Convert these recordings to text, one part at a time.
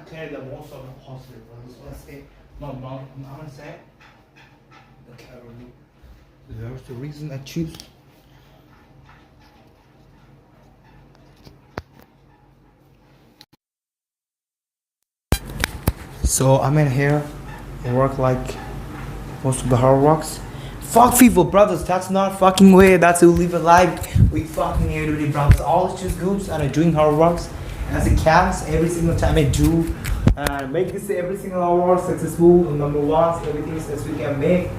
carry the most of the positive. Let's say, no, I'm gonna say the calorie. There's the reason I choose. So I'm in here and work like most of the hard works. Fuck people, brothers. That's not fucking way. That's who live a life. We fucking here today, brothers. All is just goods and I'm doing hard works as it counts every single time I do. And make this every single hour successful. Number one, everything that we can make.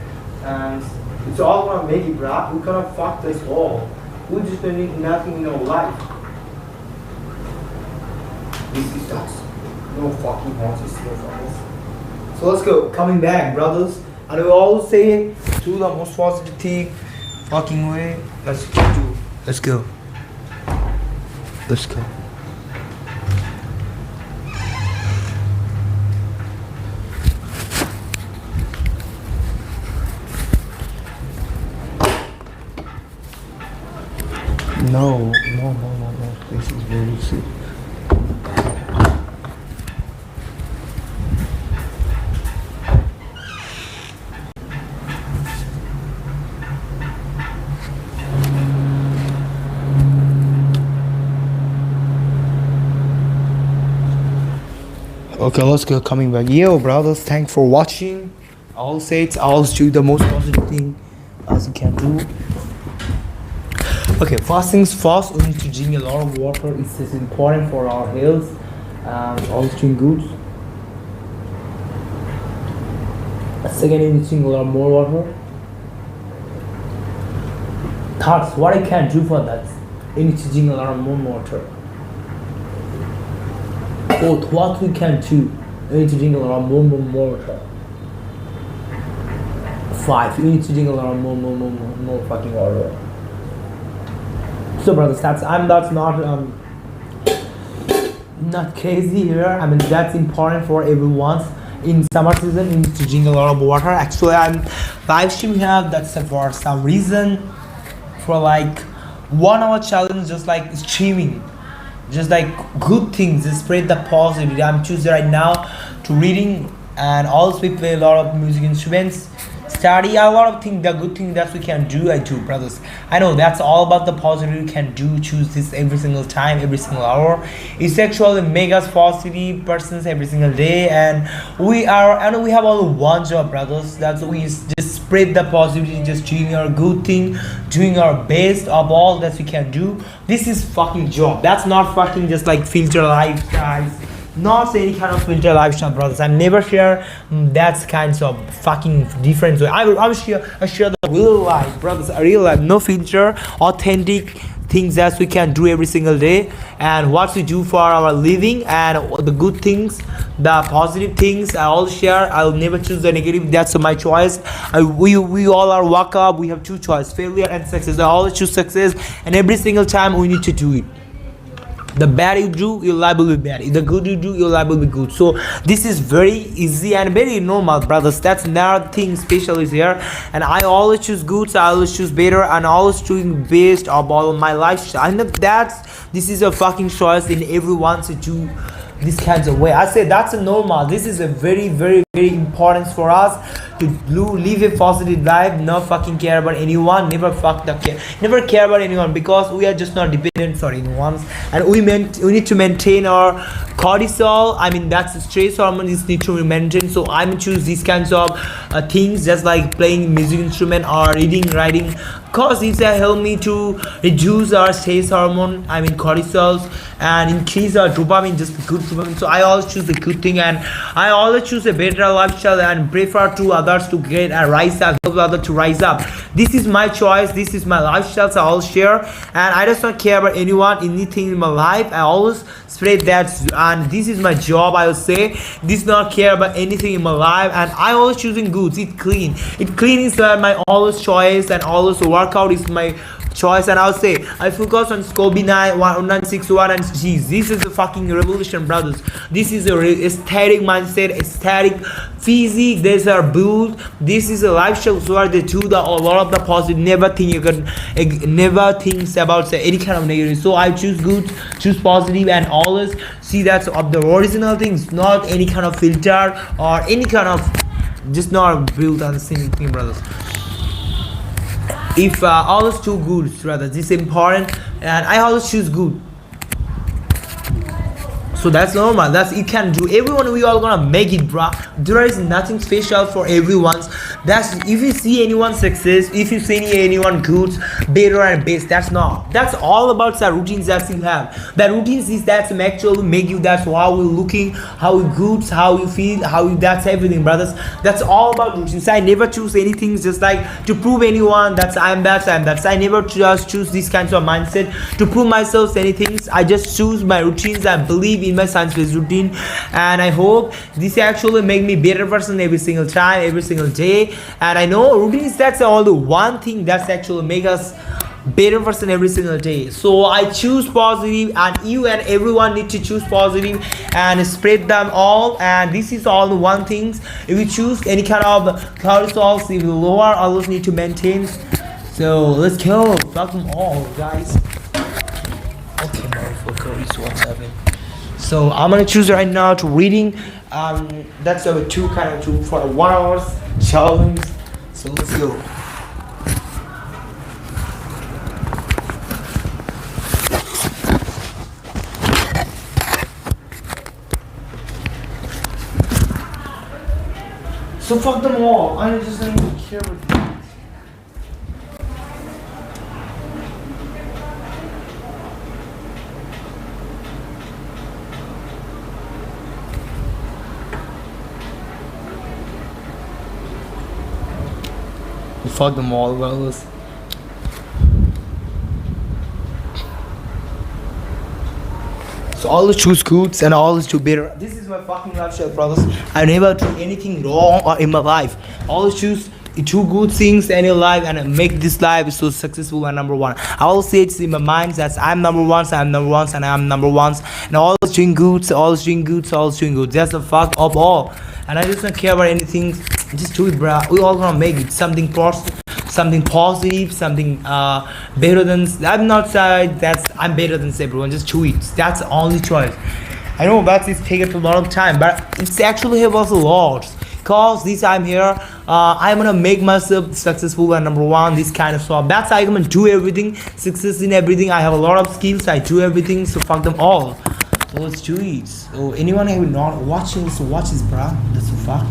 And it's all gonna make it, bro. We cannot fuck this all. We just don't need nothing in our life. This is us. No fucking horses, no fuckers. So let's go. Coming back, brothers. And we always say do the most positive thing, fucking way. Let's do. Let's go. Let's go. No. This is very sick. Okay, let's go. Coming back. Yo, brothers, thanks for watching. I'll say it's always do the most positive thing as you can do. Okay, first things first, we need to drink a lot of water. It's important for our health and always doing good. Second, you need to drink a lot more water. Third, what I can do for that, you need to drink a lot more water. Fourth, what we can do, you need to drink a lot more water. 5, you need to drink a lot more fucking water. So brothers, that's not crazy here. I mean that's important for everyone. In summer season, you need to drink a lot of water. Actually, I'm live stream here. That's for some reason, for like 1 hour challenge, just like streaming, just like good things. Just spread the positivity. I'm choosing right now to reading and also we play a lot of music instruments. Study a lot of things, the good thing that we can do, I do, brothers. I know that's all about the positive we can do. Choose this every single time, every single hour. It's actually make us positive persons every single day, and we have only one job, brothers. That's we just spread the positivity, just doing our good thing, doing our best of all that we can do. This is fucking job. That's not fucking just like filter life, guys. Not any kind of filter lifestyle, brothers. I never share that kinds of fucking different way. I share the real life, brothers. Real life, no filter, authentic things that we can do every single day, and what we do for our living, and the good things, the positive things. I all share. I'll never choose the negative. That's my choice. We all are walk up. We have two choices: failure and success. I always choose success, and every single time we need to do it. The bad you do, you're liable to be bad. The good you do, you're liable to be good. So this is very easy and very normal, brothers. That's nothing special is here. And I always choose good, so I always choose better, and I always doing best of all my lifestyle. And this is a fucking choice in everyone to do this kinds of way. I say that's a normal. This is a very, very, very important for us to live a positive life, not fucking care about anyone, never care about anyone, because we are just not dependent for anyone, and we need to maintain our cortisol. I mean that's the stress hormone is need to be maintained. So I'm choose these kinds of things, just like playing music instrument or reading, writing, cause it's help me to reduce our stress hormone, I mean cortisols, and increase our dopamine, just good dopamine. So I always choose the good thing, and I always choose a better lifestyle and prefer to others to get a rise up, help others to rise up. This is my choice, this is my lifestyle, so I'll share, and I just don't care about anyone, anything in my life. I always spread that, and this is my job. I will say this not care about anything in my life, and I always choosing goods. It clean is my always choice, and always workout is my choice, and I'll say I focus on Scobie 9 1961 and G's. This is the fucking revolution, brothers. This is a aesthetic mindset, aesthetic physique. These are built. This is a lifestyle where they do a lot of the positive. Never think you can, never thinks about say, any kind of negative. So I choose good, choose positive, and always see that's of the original things, not any kind of filter or any kind of just not built on the same thing, brothers. If always too good, brothers, this is important, and I always choose good. So that's normal. That's you can do. Everyone, we all gonna make it, bruh. There is nothing special for everyone's. That's if you see anyone success, if you see anyone good, better and best. That's not. That's all about the routines that you have. The routines is that's actually make you. That's how we looking, how you good, how you feel, how you. That's everything, brothers. That's all about routines. I never choose anything just like to prove anyone. That's I'm that. I'm that. I never just choose these kinds of mindset to prove myself anything. I just choose my routines. I believe in my science-based routine, and I hope this actually make me better person every single time, every single day. And I know routines, that's all the one thing that's actually make us better person every single day. So I choose positive, and you and everyone need to choose positive and spread them all. And this is all the one things. If you choose any kind of cortisol, if you lower, always need to maintain. So let's go, fuck them all, guys. Okay, motherfucker, it's what's happening. So I'm gonna choose right now to reading. That's our two for 1 hour challenge. So let's go. So fuck them all. I just don't even care what they do. Fuck them all, brothers. So always choose goods and always do better. This is my fucking lifestyle, brothers. I never do anything wrong or in my life. Always choose two good things in your life and make this life so successful and number one. I always say it's in my mind that I'm number one, so I'm number one, and I'm number one. And always doing good, always doing good, always doing good. That's the fuck of all. And I just don't care about anything. Just do it, bro. We all gonna make it something positive, something better than. I'm not saying that's I'm better than everyone. Just do it. That's the only choice. I know that it's taken a lot of time, but it's actually helped us a lot. Cause this I'm here, I'm gonna make myself successful and number one. This kind of stuff. That's how I'm gonna do everything. Success in everything. I have a lot of skills. I do everything. So fuck them all. So let's do it. So anyone who not watching this, watch this, bro. That's so fuck.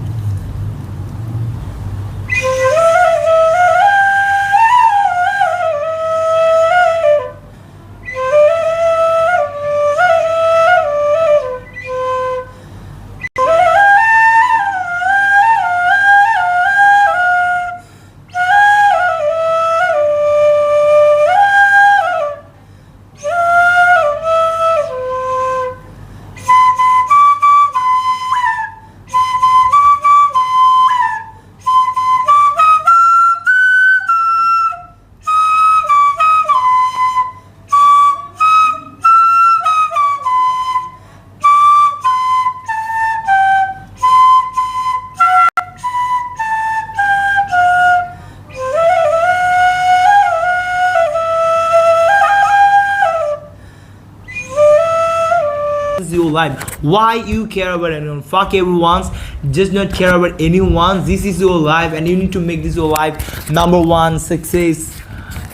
Your life. Why you care about anyone? Fuck everyone's. Just not care about anyone. This is your life, and you need to make this your life number one success.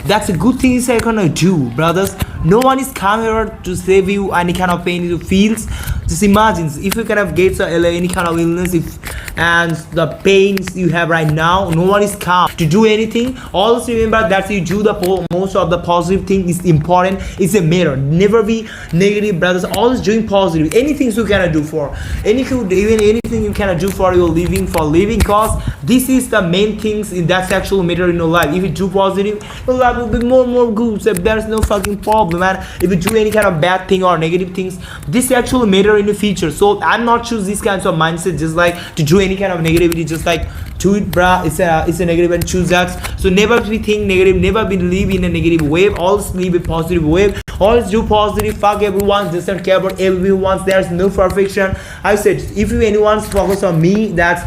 That's a good thing you're gonna do, brothers. No one is coming here to save you any kind of pain you feels. Just imagine if you kind of get any kind of illness, and the pains you have right now, no one is calm to do anything. Always remember that you do the most of the positive thing is important. It's a mirror. Never be negative, brothers. Always doing positive. Anything you can do for even anything you can do for your living, cause this is the main things in that actual matter in your life. If you do positive, your life will be more and more good. So there's no fucking problem, man. If you do any kind of bad thing or negative things, this actually matter in the future. So I'm not choose these kinds of mindset just like to do any kind of negativity, just like to it, bruh. It's a negative and choose that. So never be think negative, never believe in a negative wave. Always live a positive wave. Always do positive. Fuck everyone. Just don't care about everyone. There's no perfection. I said if you anyone's focus on me, that's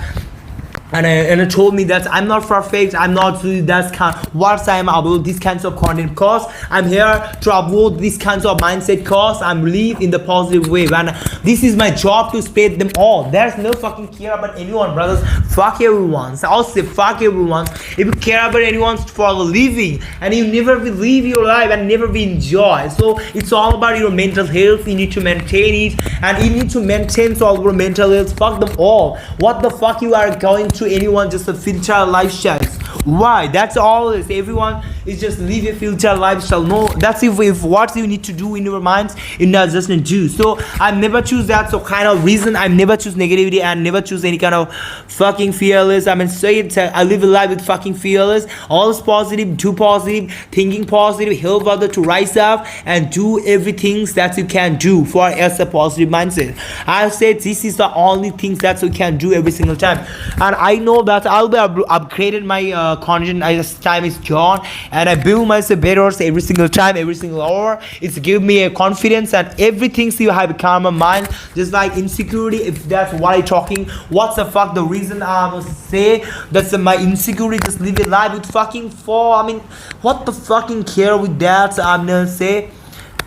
and it told me that I'm not perfect, I'm not doing that kind what I'm about these kinds of content, cause I'm here to upload these kinds of mindset, cause I'm live in the positive way, and this is my job to spread them all. There's no fucking care about anyone, brothers. Fuck everyone. So I'll say fuck everyone. If you care about anyone for living, and you never will live your life and never will enjoy, so it's all about your mental health. You need to maintain it, and you need to maintain all your mental health. Fuck them all. What the fuck you are going to anyone, just a filter lifestyles? Why? That's all it is. Everyone is just live a filter lifestyle. No, that's if what you need to do in your minds, you not just do. So I never choose that. So kind of reason I never choose negativity and never choose any kind of fucking fearless. I mean, say it. I live a life with fucking fearless. Always positive, do positive, thinking positive, help others to rise up and do everything that you can do for as a positive mindset. I said this is the only things that you can do every single time, and I know that I'll be upgraded my content as time is gone, and I build myself better every single time, every single hour. It's give me a confidence and everything. So you have calm my mind, just like insecurity. If that's what I'm talking, what's the fuck the reason I must say that's my insecurity? Just live a life with fucking four. I mean, what the fucking care with that? So I'm gonna say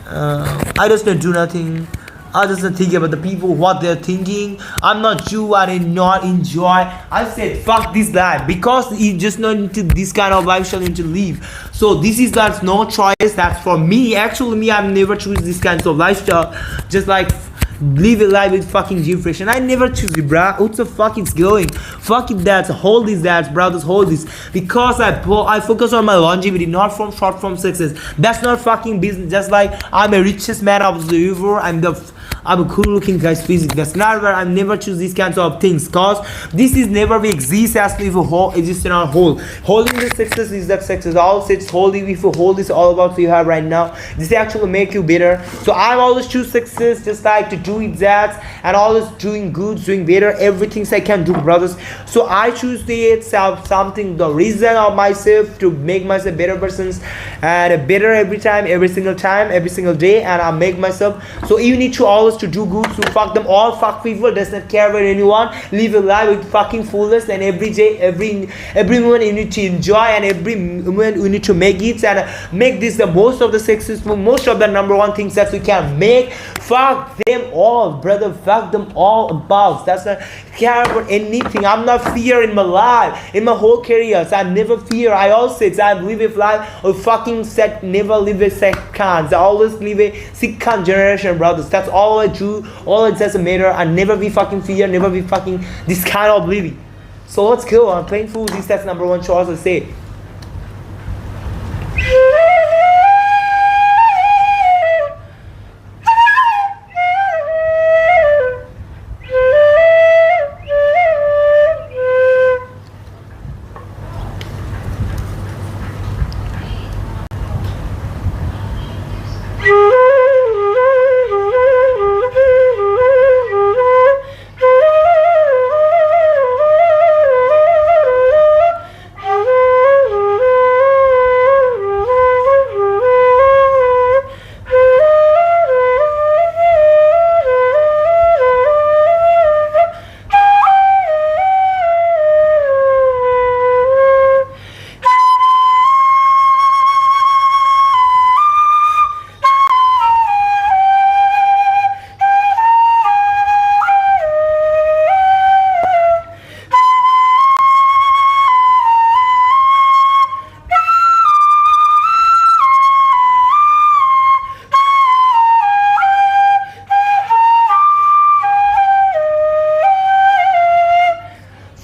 I just don't do nothing. I just don't think about the people, what they're thinking. I'm not you, I did not enjoy. I said fuck this life, because you just not into this kind of lifestyle need to live. So this is that's no choice. That's for me. Actually, me, I've never choose this kinds of lifestyle. Just like live a life with fucking depression. I never choose it, bruh. What the fuck is going? Fuck it, that. Hold this, that, brothers. Hold this. Because I focus on my longevity, not from short form success. That's not fucking business. Just like I'm a richest man of the universe. I'm a cool looking guy's physics. That's not where I never choose these kinds of things, cause this is never be exist as if a whole exists in our whole. Holding the success is that success. All it's holding if you hold is all about what you have right now. This actually make you better. So I always choose success, just like to do it that, and always doing good, doing better, everything I can do, brothers. So I choose the itself something, the reason of myself to make myself better persons and better every time, every single time, every single day, and I make myself. So you need to always to do good, so fuck them all, fuck people, does not care about anyone, live a life with fucking fullness, and every day, every moment you need to enjoy, and every moment you need to make it, and make this the most of the successful, most of the number one things that we can make. Fuck them all, brother, fuck them all about. That's not care about anything. I'm not fear in my life, in my whole career, so I never fear. I always say I live a life of fucking set, never live a second. I always live a second generation, brothers. That's all I do. All it doesn't matter. I never be fucking fear, never be fucking this kind of living. So let's go. I'm playing fool. This that's number one choice I say.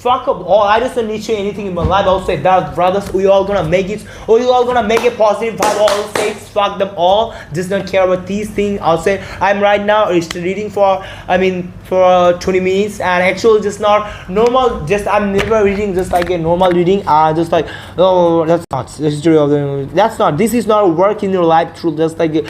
Fuck up all. I just don't need to anything in my life. I'll say that, brothers, we all gonna make it, or you all gonna make it positive vibe. I'll say fuck them all. Just don't care about these things. I'll say I'm right now reading for for 20 minutes, and actually just not normal, just I'm never reading just like a normal reading, just like, oh, that's not the history of the, that's not, this is not work in your life through just like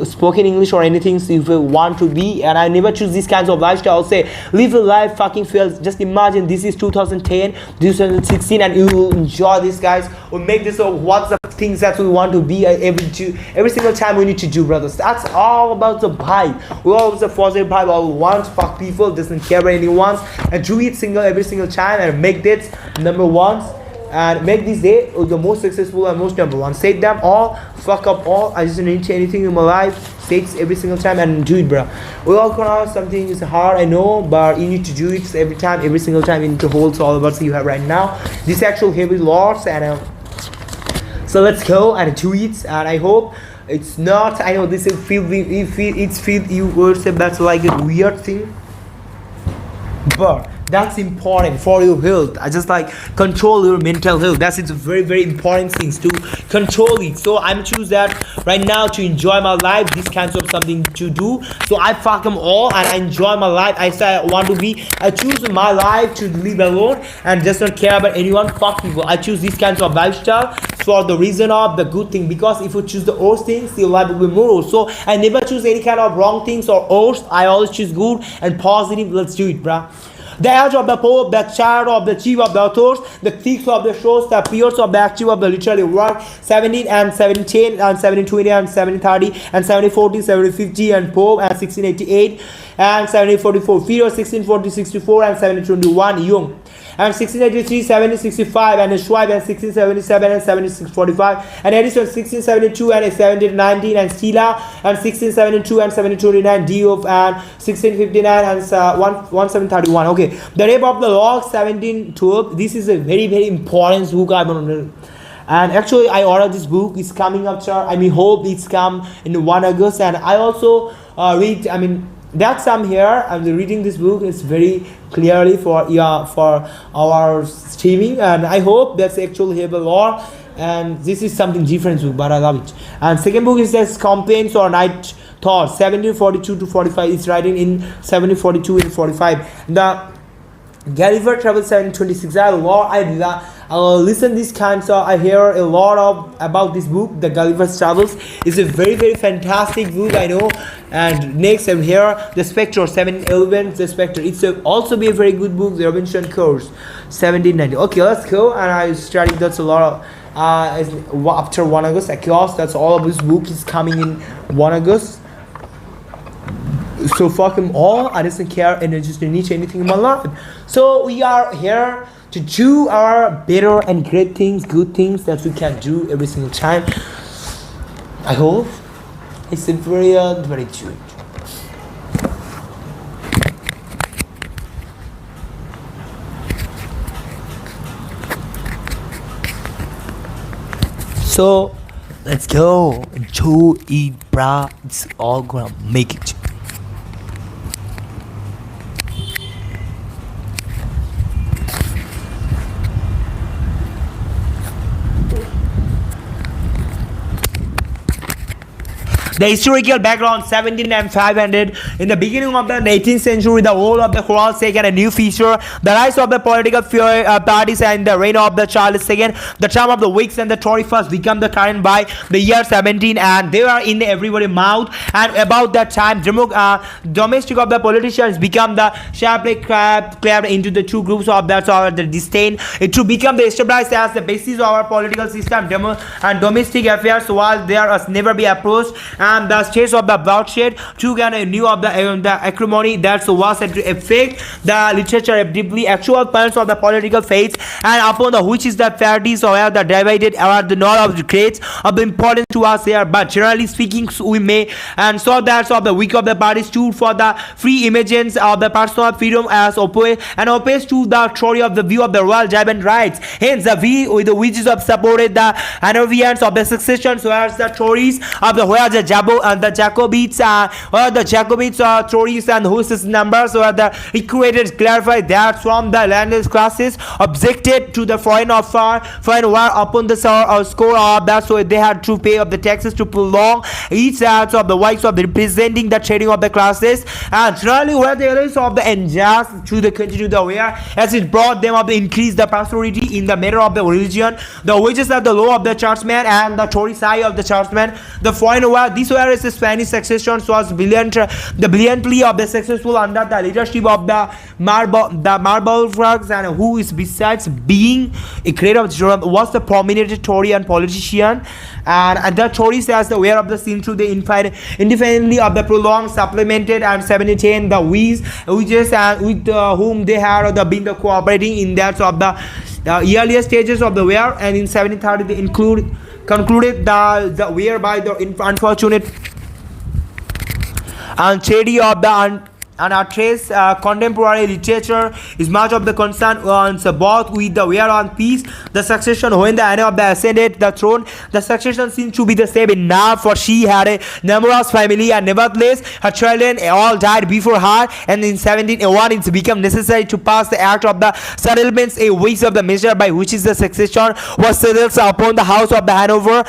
spoken English or anything. So if you want to be, and I never choose these kinds of lifestyle, say live a life fucking fails. Just imagine this is 2010, 2016, and you will enjoy this, guys, or make this what's the things that we want to be every single time we need to do, brothers. That's all about the vibe. We always a positive vibe, all want to fuck people, doesn't care about anyone, and do it single every single time, and make this number ones, and make this day the most successful and most number one. Say them all, fuck up all. I just don't need anything in my life. Say it every single time and do it, bro. We all gonna something is hard, I know, but you need to do it every time, every single time. You need to hold all about you have right now. This actual heavy loss, and so let's go and do it. And I hope it's not. I know this is feel you would say that's like a weird thing, but that's important for your health. I just like control your mental health. That's it's very very important things to control it. So I'm choose that right now to enjoy my life. This kinds of something to do. So I fuck them all and I enjoy my life. I say I want to be. I choose my life to live alone and just don't care about anyone. Fuck people. I choose these kinds of lifestyle for the reason of the good thing. Because if you choose the worst things, your life will be more. So I never choose any kind of wrong things or worst. I always choose good and positive. Let's do it, bruh. The edge of the pope, the chair of the chief of the authors, the thieves of the shows, the peers of the active of the literary work, 17 and 17 and 1720 and 1730 and 1740, 1750 and Pope and 1688 and 1744, Fear 1640, 64 and 1721, Jung. And 1683, 1765 and Schwab and 1677 and 7645 and Edison 1672 and 1719 and Stila and 1672 and 1729, Diop and 1659 and 1731. Okay, the Rape of the Lock 1712. This is a very very important book. And actually I ordered this book. It's coming up, sir. I mean hope it's come in 1 August. And I also read, I mean that's I'm here. I'm reading this book. It's very clearly for our streaming, and I hope that's actually have a lot. And this is something different book, but I love it. And second book is this Campaigns or Night Thoughts, 1742 to 45. It's writing in 1742 and 45. The Gulliver Travels 1726. I listen this kinds of, I hear a lot of about this book, The Gulliver's Travels. It's a very very fantastic book, I know. And next I'm here, The Spectre 711, The Spectre. It's also be a very good book, The Robinson Course 1790. Okay, let's go. And I studied that's a lot of after 1 August. Chaos, that's all of this book is coming in 1 August. So fuck them all. I doesn't care and I just don't need anything in my life. So we are here to do our better and great things, good things that we can do every single time. I hope it's a very very good. So let's go and do it, bruh. It's all gonna make it. The historical background 17 and 500. In the beginning of the 18th century, the role of the Crown taken a new feature. The rise of the political parties and the reign of the Charles II. The term of the Whigs and the Tory first become the current by the year 17, and they are in everybody's mouth. And about that time, domestic of the politicians become the sharply clapped into the two groups of that or the disdain. It to become the established as the basis of our political system and domestic affairs, while there has never be approached. And the states of the bloodshed took a new of the acrimony that was to affect the literature deeply. Actual points of the political faiths and upon the which is the parties or the divided are the not of the great of the importance to us here, but generally speaking we may and so that's of the weak of the parties stood for the free emergence of the personal freedom as opposed to the theory of the view of the royal Javan rights. Hence the view with the which is of supported the Hanoverians of the succession, whereas the Tories of the royal the Jacobites, Tories and Huss's numbers were the equators clarify that from the landless classes objected to the foreign war upon the score of that, so they had to pay of the taxes to prolong each acts of the wives of the representing the trading of the classes, and generally were the areas of the unjust to the continue the wear as it brought them of the increase the prosperity in the matter of the religion, the wages at the low of the churchman and the Tory side of the churchman. The foreign war, this whereas the Spanish succession was brilliantly of the successful under the leadership of the Marlboroughs, and who is besides being a creator of Jerome was the prominent Tory and politician, and the Tories as the wear of the scene through the independently of the prolonged supplemented and 17 the wages and with whom they had been the cooperating in that of the earlier stages of the war, and in 1730 they concluded the war by the unfortunate and shady of the and our trace contemporary literature is much of the concern on both with the war on peace, the succession when the Anne of the ascended the throne. The succession seems to be the same enough, for she had a numerous family, and nevertheless her children all died before her, and in 1701 it became necessary to pass the act of the settlements, a weeks of the measure by which is the succession was settled upon the house of the Hanover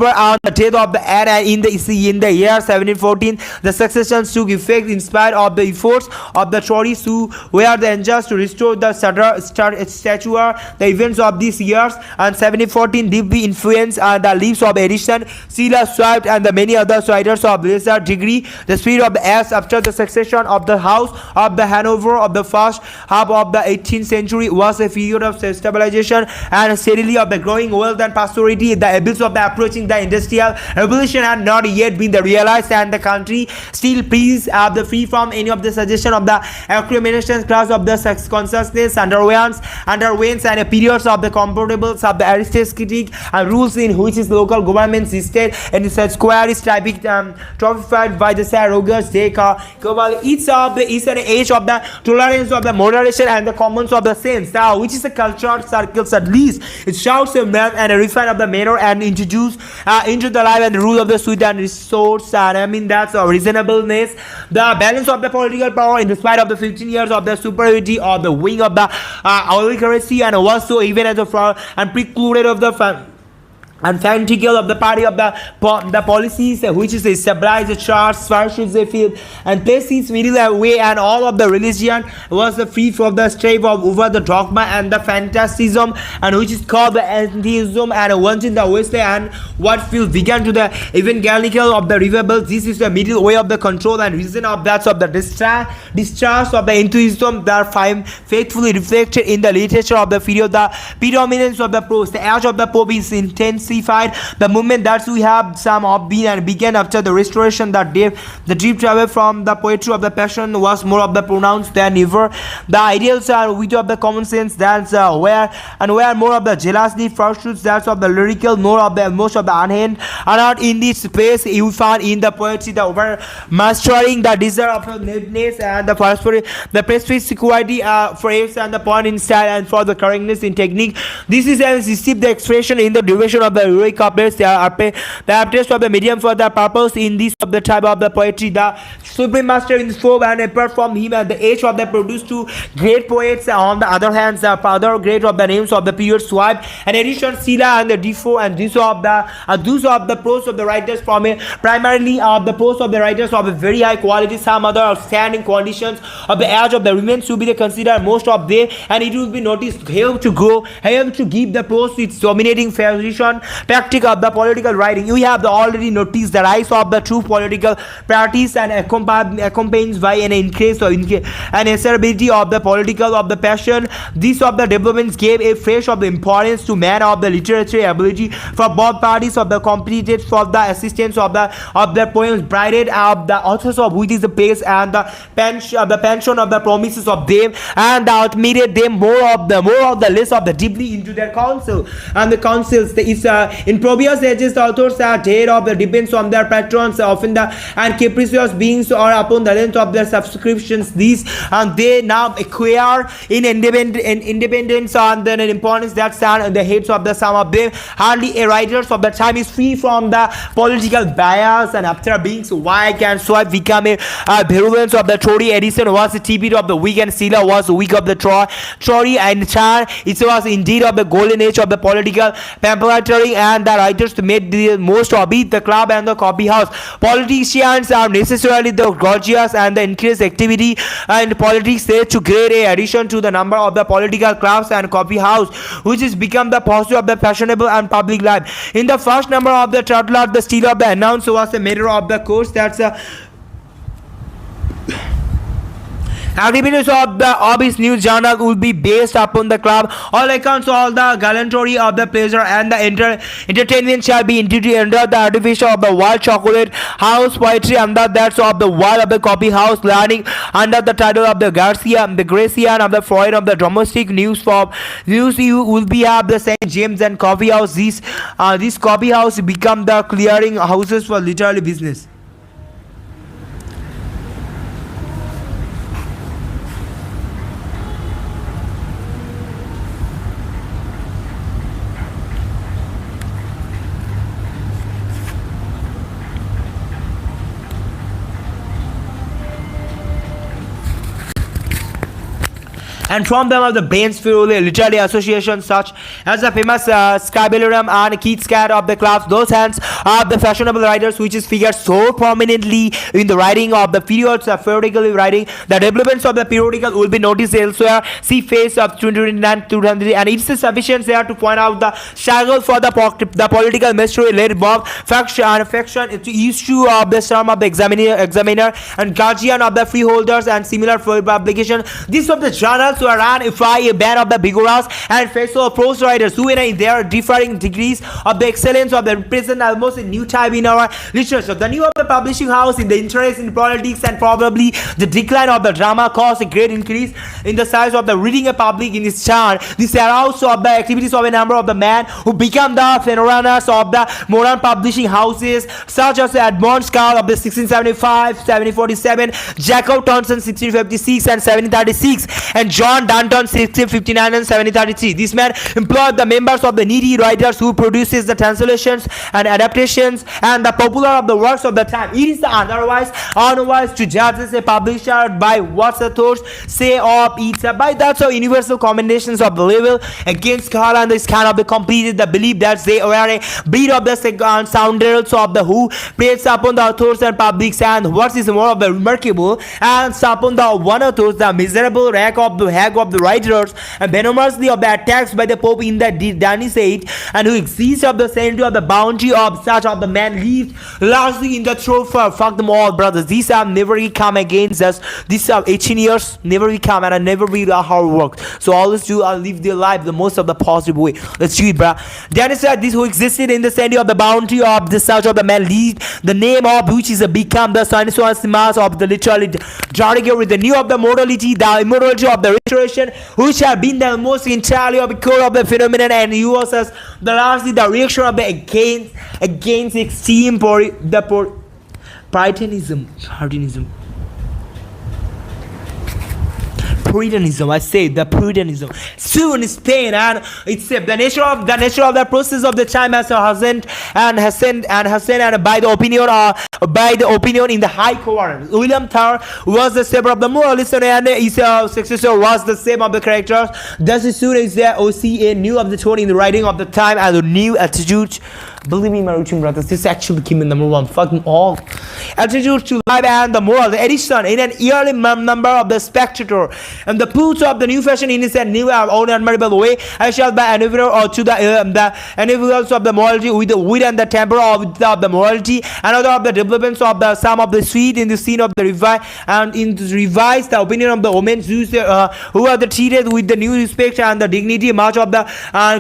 on the death of the Anne, and in the year 1714 the succession took effect in spite of the efforts of the Tories who were the unjust to restore the stature. The events of these years and 1714 deeply influenced the lives of Edison, Sheila Swift, and the many other writers of lesser degree. The spirit of the age after the succession of the House of the Hanover of the first half of the 18th century was a period of stabilization and steadily of the growing wealth and prosperity. The abyss of the approaching the industrial revolution had not yet been realized, and the country still pleased the free from any of the suggestion of the accumulation class of the consciousness underwent and periods of the comparables of the aristocratic and rules in which his local government existed, and such square is typified by the Sir Rogers Day Cobal. It's an age of the tolerance of the moderation and the commons of the saints, which is the cultured circles at least. It shouts a man and a refine of the manner and introduce into the life and the rule of the sweet and resource, and I mean that's a reasonableness, the balance of the political power in spite of the 15 years of the superiority of the wing of the oligarchy, and also even as a and precluded of the and fanatical of the party of the policies which is a stabilized church versus a field and places middle way, and all of the religion was the free from the strife of over the dogma and the fantasism, and which is called the atheism, and once in the west and what field began to the evangelical of the revival. This is the middle way of the control and reason of that of the discharge of the enthusiasm that faithfully reflected in the literature of the period. The predominance of the prose, the age of the Pope is intense. The movement that we have some of been and began after the restoration, the deep travel from the poetry of the passion was more of the pronounced than ever. The ideals are wit of the common sense that's where more of the jealously pursuits that's of the lyrical, more of the most of the unhand, and out in this space you find in the poetry the over mastering the desire of nakedness and the perspicuity for aims and the point in style and for the correctness in technique. This is as received the expression in the duration of the heroic couplets. The aptest of the medium for the purpose in this of the type of the poetry. The supreme master in scope, and apart from him at the age of the produced two great poets. On the other hand, the other great of the names of the period Swift and edition Sheila and the Defoe, and those of the prose of the writers from primarily of the prose of the writers of a very high quality. Some other outstanding conditions of the age of the remains to be considered most of them, and it will be noticed help to give the prose its dominating position tactic of the political writing. We have already noticed the rise of the true political parties and accompanied by an increase of an acerbity of the political of the passion. These of the developments gave a fresh of the importance to man of the literary ability for both parties of the competed for the assistance of the poems brided of the authors of which is the pace and the pension of the promises of them, and admitted them more of the less of the deeply into their counsel, and the counsels is in previous ages, the authors are dead of the depends on their patrons, often the and capricious beings or upon the length of their subscriptions. These and they now acquire in independence and then an importance that stand on the heads of the some of them. Hardly a writers of the time is free from the political bias, and after being so wide and swipe become a virulence of the Tory edition was the TP of the week, and Sila was the week of the Tory and Char. It was indeed of the golden age of the political pamphleteering, and the writers made the most of it. The club and the coffee house. Politicians are necessarily the gorgeous, and the increased activity and politics led to great addition to the number of the political clubs and coffee house, which has become the pursuit of the fashionable and public life. In the first number of the Tatler, the style of the announcer was a matter of the course. That's a activities of his news journal will be based upon the club. All accounts, all the gallantry of the pleasure and the entertainment shall be introduced under the artificial of the wild chocolate house, poetry under that of the wild of the coffee house, learning under the title of the Garcia, the Gracian of the Freud of the domestic news form. News you will be have the St. James and coffee house. This coffee house become the clearing houses for literary business. And from them are the Baines Firuli Literary Association, such as the famous Scribularium and Keats Cat of the clubs. Those hands are the fashionable writers, which is figured so prominently in the writing of the periods of periodical writing. The developments of the periodical will be noticed elsewhere. See face of 2029 200, and it's sufficient there to point out the struggle for the political mystery led Bob faction and affection issue of the term of the examiner and guardian of the freeholders and similar publication. These of the journals were run by a band of the vigorous and faithful prose writers who in their differing degrees of the excellence of the present almost a new type in our literature. The new of the publishing house in the interest in politics and probably the decline of the drama caused a great increase in the size of the reading a public in its turn. This aroused of the activities of a number of the men who become the forerunners of the modern publishing houses, such as Edmond Scarl of the 1675, 1747, Jacob Thompson 1656 and 1736, and John Danton 1659 and 1733. This man employed the members of the needy writers who produces the translations and adaptations and the popular of the works of the time. It is otherwise to judge as a publisher by what authors say of it, by that so universal commendations of the level against Carl and this kind of the completed the belief that they were a breed of the scoundrels of the who preys upon the authors and publics, and what is more of the remarkable, and upon the one authors the miserable wreck of the hag of the writers and venomously of the attacks by the Pope in the Danish age, and who exists of the sanctity of the bounty of such of the man lived largely in the truth. Fuck them all, brothers. These have never come against us. These are 18 years never come, and I never read how it worked. So always do live their life the most of the positive way. Let's do it, bro. Dennis said this who existed in the sanctity of the bounty of the such of the man lived, the name of which is become the mass of the literally jargon with the new of the morality, the immorality of the restoration, which have been the most entirely of the core of the phenomenon, and US as the lastly the reaction of the against extreme Puritanism, I say the Puritanism. Soon in Spain, and it's the nature of the process of the time as Hassan and by the opinion in the High Court. William Tharp was the savior of the moralist, and his successor was the same of the characters. Thus, as soon as the OCA knew of the tone in the writing of the time and the new attitude. Believe me, my routine brothers, this actually came in number one. Fucking all attitude to life and the moral. The edition in an yearly number of the Spectator and the pools of the new fashion in its new own admirable way. I shall by another or to the individuals of the morality with the wit and the temper of the morality. Another of the developments of the some of the sweet in the scene of the revise and in the revise the opinion of the women who are the treated with the new respect and the dignity. Much of the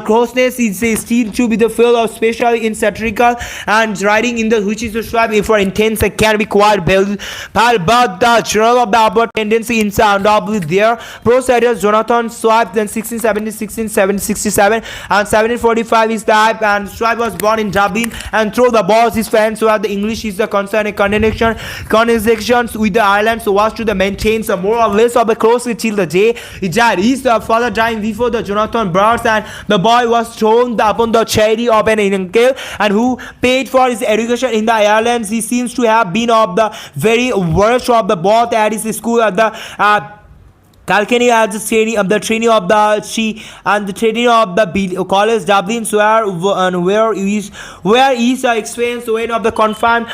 closeness is still to be the field of special in satirical and writing in the which is described for intense can be quite but the general of the upward tendency in undoubtedly there. Pro sailors Jonathan Swift then 1670, 1667 and 1745 is the hype, and Swift was born in Dublin and through the balls his fans were the English is the concern and connections with the islands was to the maintain some more or less of the closely till the day he died. His father dying before the Jonathan birth, and the boy was thrown upon the charity of an uncle and who paid for his education in the islands. He seems to have been of the very worst of the both at his school at the Kilkenny as the training of the she and the training of the college Dublin where is experience when of the confirm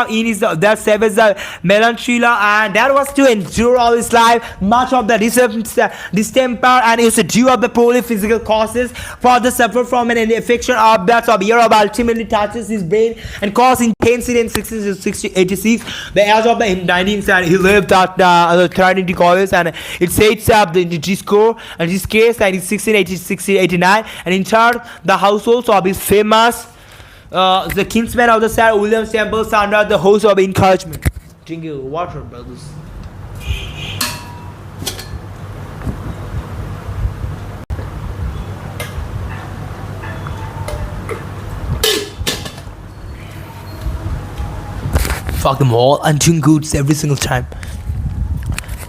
in his that savage melancholia, and that was to endure all his life much of the distemper, and is due of the poorly physical causes for the suffer from an infection of that of Europe ultimately touches his brain and caused intensity in 1686 the age of the 19th, and he lived at the Trinity College, and it sets up the score and his case and in 1689 and in charge the households of his famous the kinsman of the Sir William Temple under the host of encouragement. Drink your water, brothers. Fuck them all and doing goods every single time.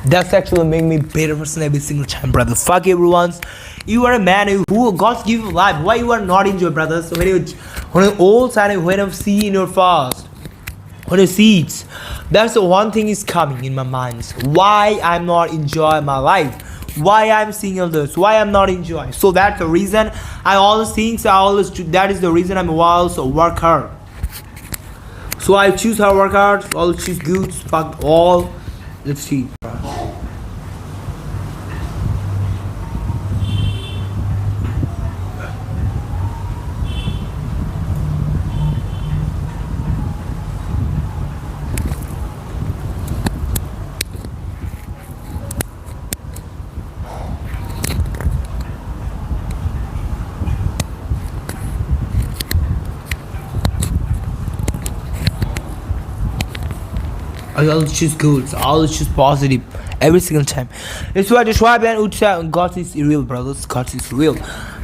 That's actually make me better person every single time, brother. Fuck everyone's. You are a man who God give you life. Why you are not enjoy, brothers? So when you old and when you see in your fast, when you see it, that's the one thing is coming in my mind. Why I'm not enjoying my life? Why I'm seeing all this? Why I'm not enjoying? So that's the reason I always think. That is the reason I'm also work hard. So I choose hard work hard. I'll choose good. Fuck all. Let's see. I always choose good. I always choose positive every single time. That's why the Schwab and Utsa God is real, brothers. God is real.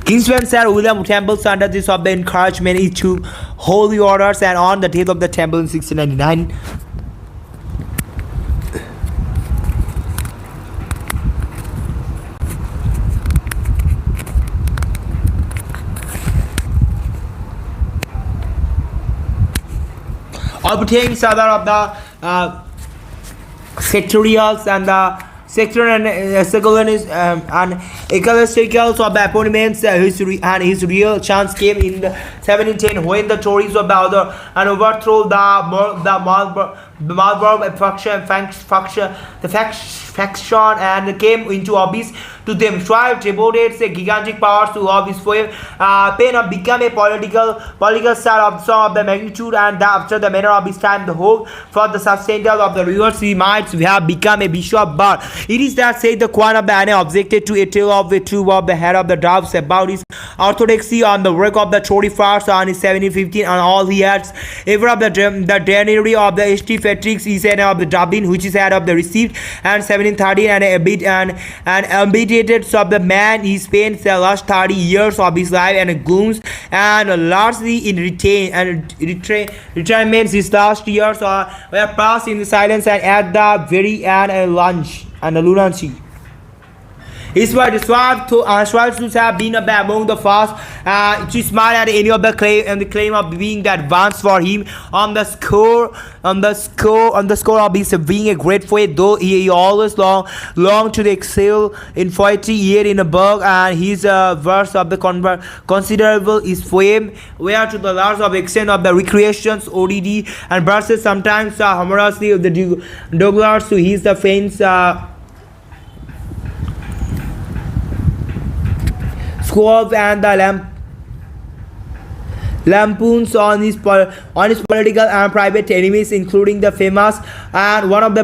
Kingsman Sir William Temple under this of the encouragement to holy orders, and on the death of the temple in 1699. Obtaining other of the sectorials and the sector and secularism and ecclesiasticals of the opponents. His real chance came in the 1710 when the Tories of the other and overthrew the Marlborough faction and came into office. To them, Swift devoted gigantic powers to of his pain of become a political star of some of the magnitude, and after the manner of his time, the hope for the sustainable of the rivers he might have become a bishop. But it is that said the Queen of the Anne objected to a tale of the two of the head of the doves about his orthodoxy on the work of the Tory farce on his 1715 and all he had ever of the deanery of the St. Patrick's is head of the Dublin, which is head of the received and 1730 and a bit and ambitious of the man. He spent the last 30 years of his life and glooms and largely in retirement. His last years were passed in silence and at the very end a lunch and a lunacy. His word Swift to have been among the first to smile at any of the claim of being the advance for him on the score of his being a great poet, though he always longed to excel in poetry here in a book, and his verse of the considerable is poem where to the large of extent of the recreations ODD and verses sometimes humorously of the Douglas to his the faints squabs and the lampoons on his political and private enemies, including the famous and one of the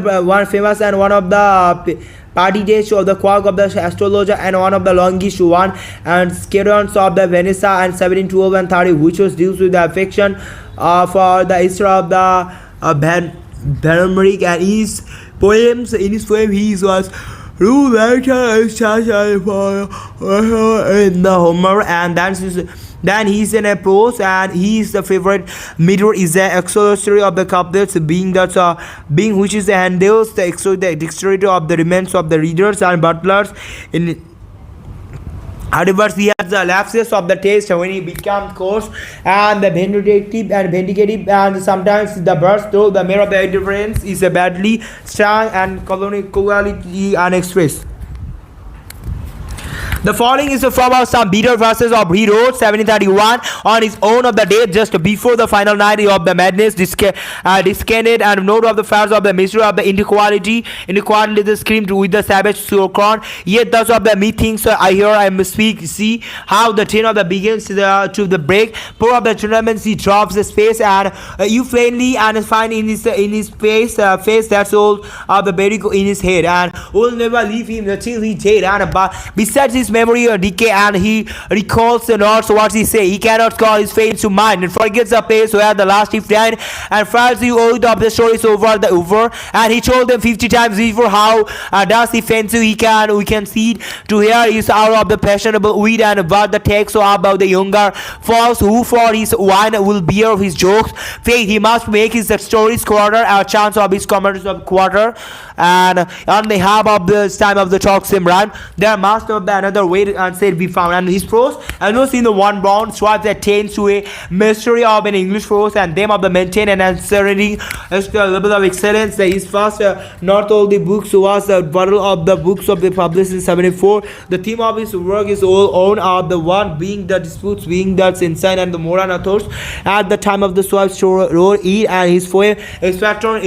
party days of the quark of the astrologer and one of the longest one and scarons of the Vanessa and 1712 and 30, which was deals with the affection for the history of the Barbaric, and in his poem he was rule later for in the Homer, and then he's in a prose, and he's the favorite meter is the accessory of the couplets, being that being which is the handles the dexterity of the remains of the readers and butlers in. However, he has the lapses of the taste when he becomes coarse and the vindicative, and sometimes the burst through the mirror of the indifference is a badly strong and colloquially unexpressed. The following is from some bitter verses of he wrote 1731 on his own of the day just before the final night of the madness, discarded and note of the fires of the misery of the inequality the screamed with the savage scorn. Yet thus of the methinks I hear I must speak. See how the tin of the begins to the break. Pour of the tournaments he drops the space, and you plainly and find in his face that's all of the berry in his head, and will never leave him until he dead. And besides his memory or decay, and he recalls not what he say. He cannot call his fate to mind, and forgets the place where the last he died, and fears the old of the stories over. And he told them 50 times before how does he fancy we can see to hear his hour of the fashionable weed, and about the text so about the younger folks who for his wine will bear his jokes. Faith he must make his stories quarter, a chance of his comments of quarter, and on the half of the time of the talk same rhyme, there must not be another way and said be found. And his prose, I know seen the one bound stripe that tends to a mystery of an English prose, and them of the maintain and uncertainty as to a level of excellence. That his first not all the books was the bottle of the books of the published in 74. The theme of his work is all own of the one being the disputes being that's inside and the moral authors at the time of the swipes wrote it, and his poem his patron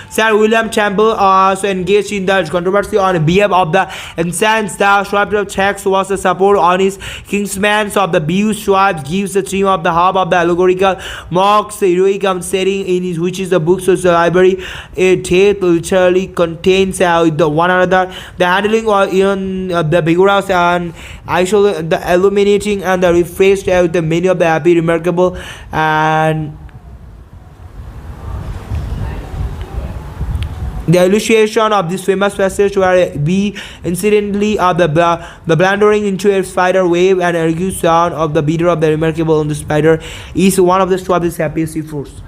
Sir William Campbell also engaged in the controversy on behalf of the incense. The swipe of text was the support on his kingsman of the views. Swipes gives the theme of the hub of the allegorical mocks the heroic setting in his which is the books of the library. It literally contains the one another. The handling or even the vigorous and isolate the illuminating and the rephrased the many of the happy remarkable and the illustration of this famous passage where we incidentally of the blundering into a spider wave and argue sound of the beater of the remarkable on the spider is one of the story's happiest efforts.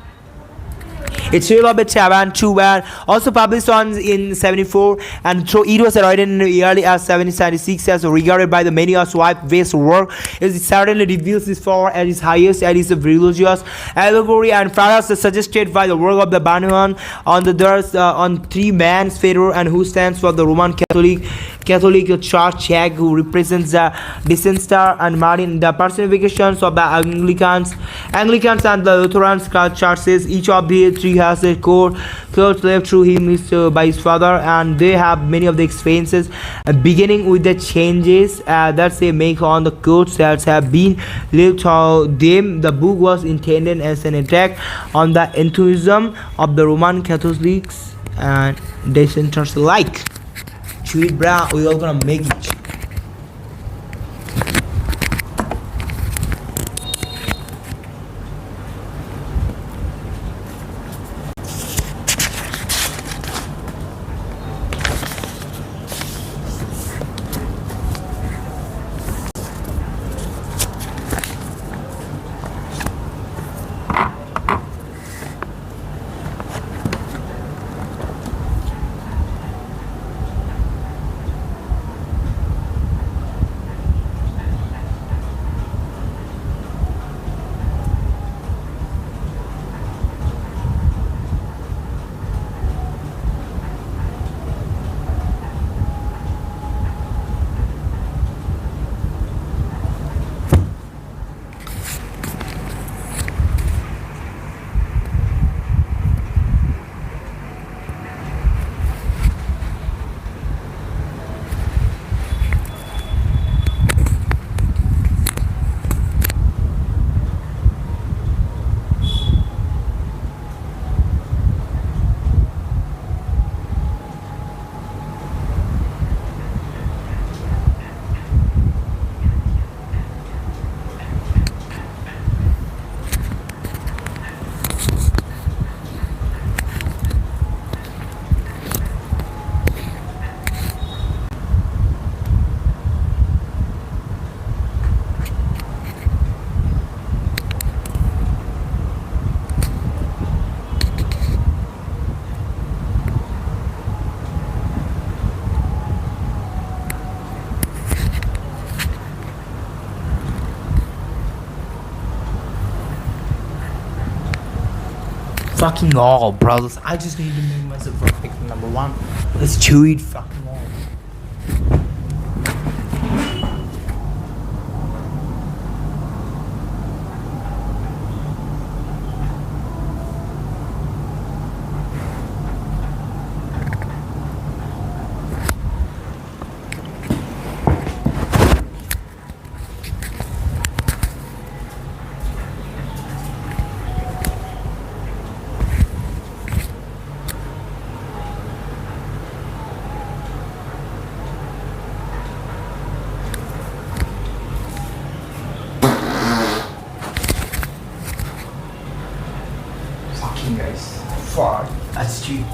It's real of a Chavan too, and also published on in 74, and so it was written in the early as 1776 as regarded by the many as wife-based work. It certainly reveals this power at its highest, at its religious allegory, and far suggested by the work of the Banuan on the dirt on three man's federal, and who stands for the Roman Catholic Church, Jack, who represents the Descent Star, and Martin, the personifications of the Anglicans and the Lutheran churches. Each of the three has a core left through him by his father, and they have many of the experiences beginning with the changes that they make on the codes that have been lived through them. The book was intended as an attack on the enthusiasm of the Roman Catholics and dissenters alike. Chew it, bruh, we all gonna make it. fucking all, brothers. I just need to make myself perfect. Number one, let's do it fucking all. Fucking guys, fuck, that's cheap.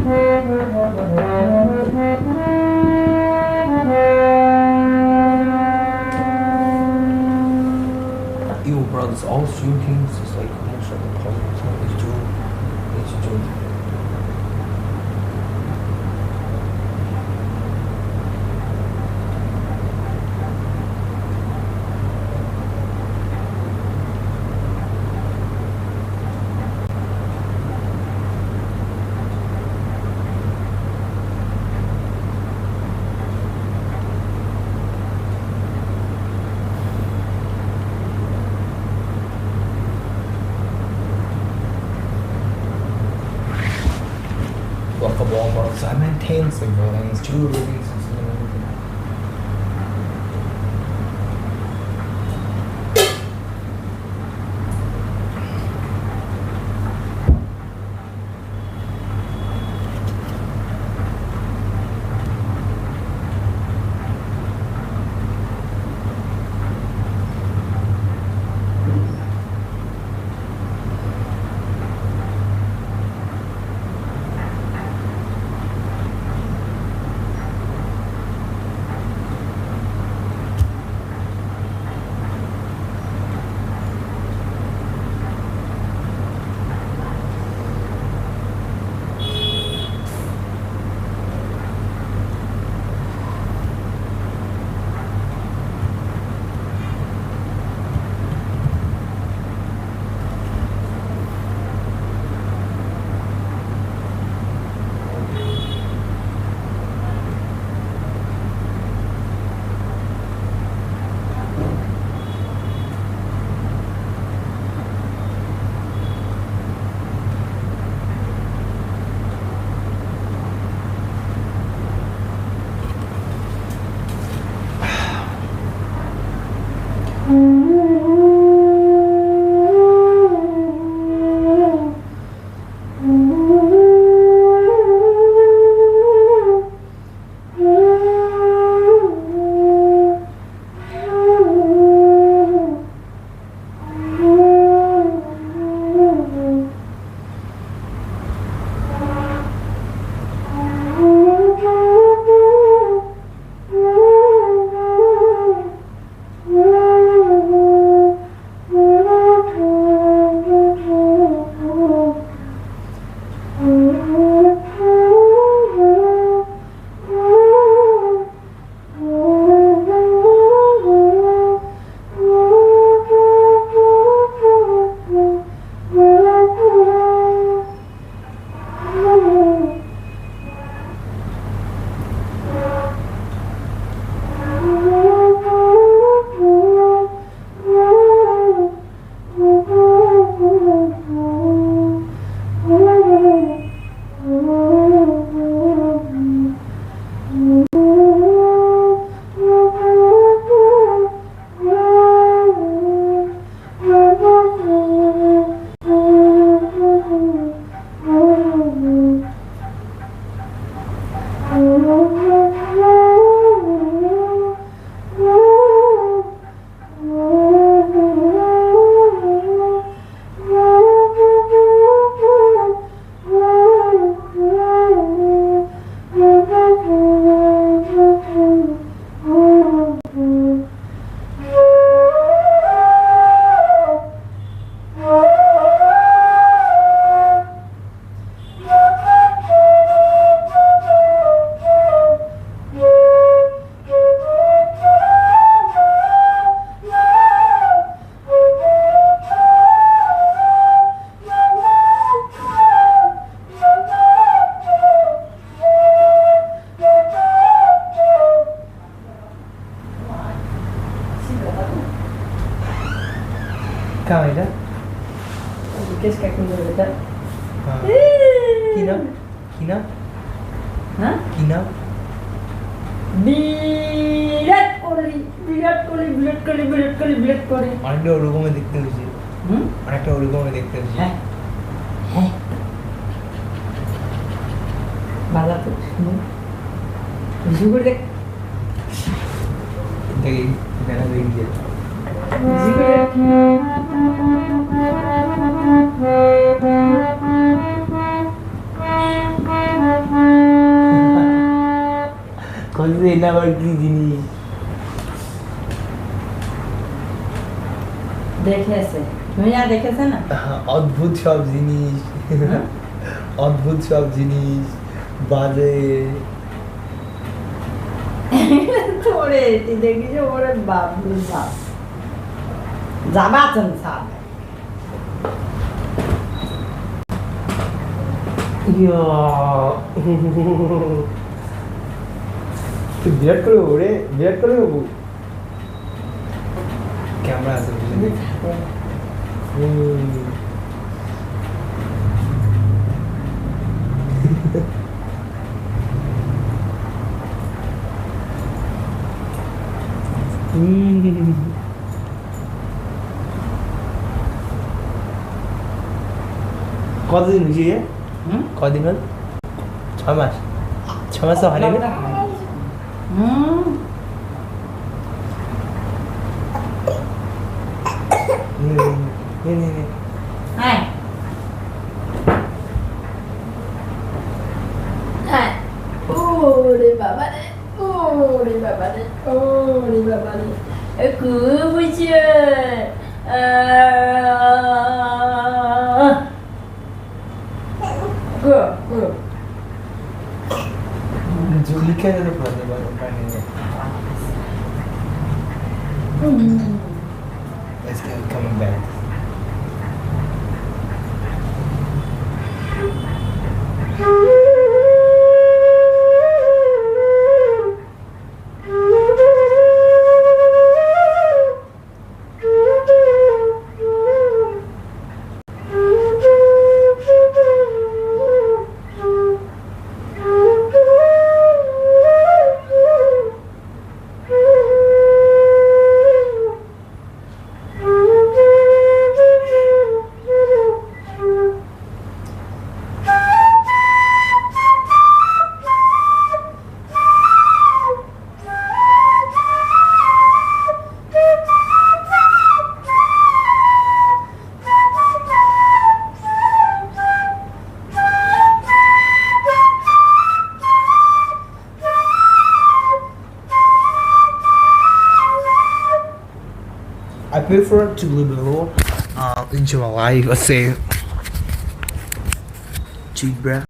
Yo, bro, this all stream teams is like most of the problems. It's true. Like a Walmart, so I maintain some buildings, two releases, and everything. Cao này đó. Qu'est-ce qu'elle connaît là? Kina? Kina? Hein? Kina? Virat Kohli Virat Kohli Virat Kohli Virat Kohli Virat Kohli অনেকটা ওরকমই দেখতে হয়েছে অনেকটা ওরকমই দেখতে হয়েছে হ্যাঁ হ্যাঁ ভালো তো জিগুর দেখ দেখি মেলা দেখি জিগুর বলছি এটা আবার কি জিনিস? দেখেছে ভাইয়া দেখেছে না অদ্ভুত সব জিনিস, অদ্ভুত সব জিনিস বাজে। তোরে তুই দেখিস ওরে বাপ রে বাপ যাবাচন সাপ ইয়া তুই বিরাট করে ওরে, বিরাট করে বাবু ক্যামেরা আছে বুঝলি? কতদিন হয়েছে যে? কদিন হল? 6 মাস? 6 মাস তো হয়নি না? নে নে নে। হ্যাঁ হ্যাঁ ওরে বাবা রে ওরে বাবা রে ওরে বাবা রে একু বুঝে গো গো জুলিকা যেন পড়ে বলো পানি। Let's get coming back. I prefer to live alone. Enjoy my life. Let's say, cheap breath.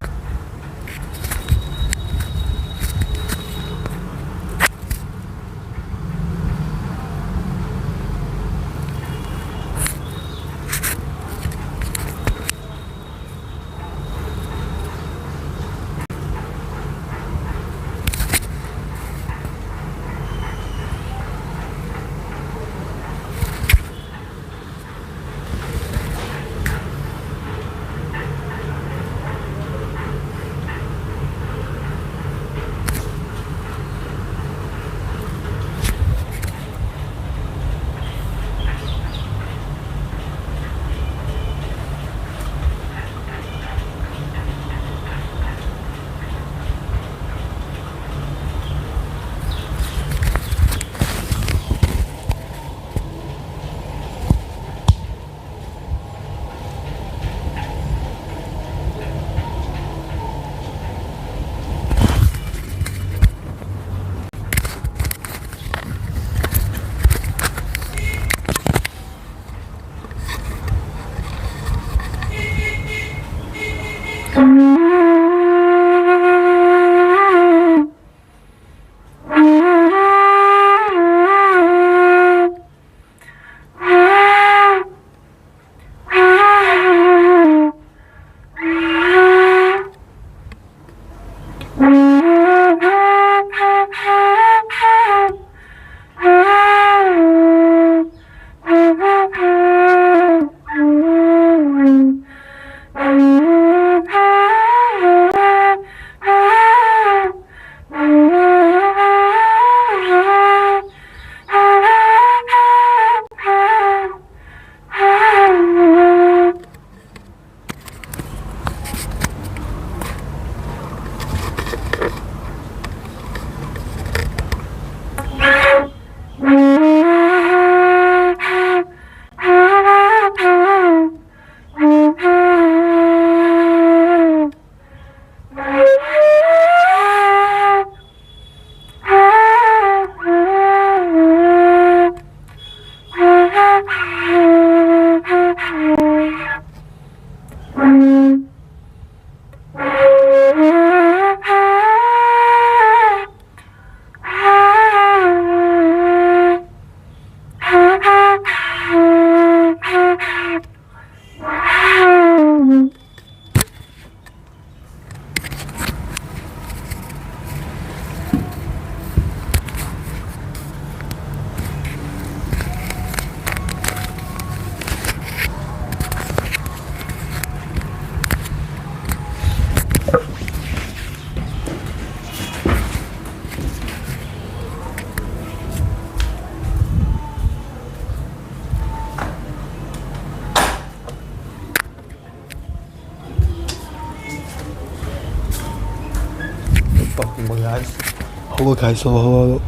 Hello guys, hello.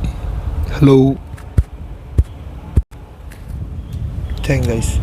Hello. Thanks guys.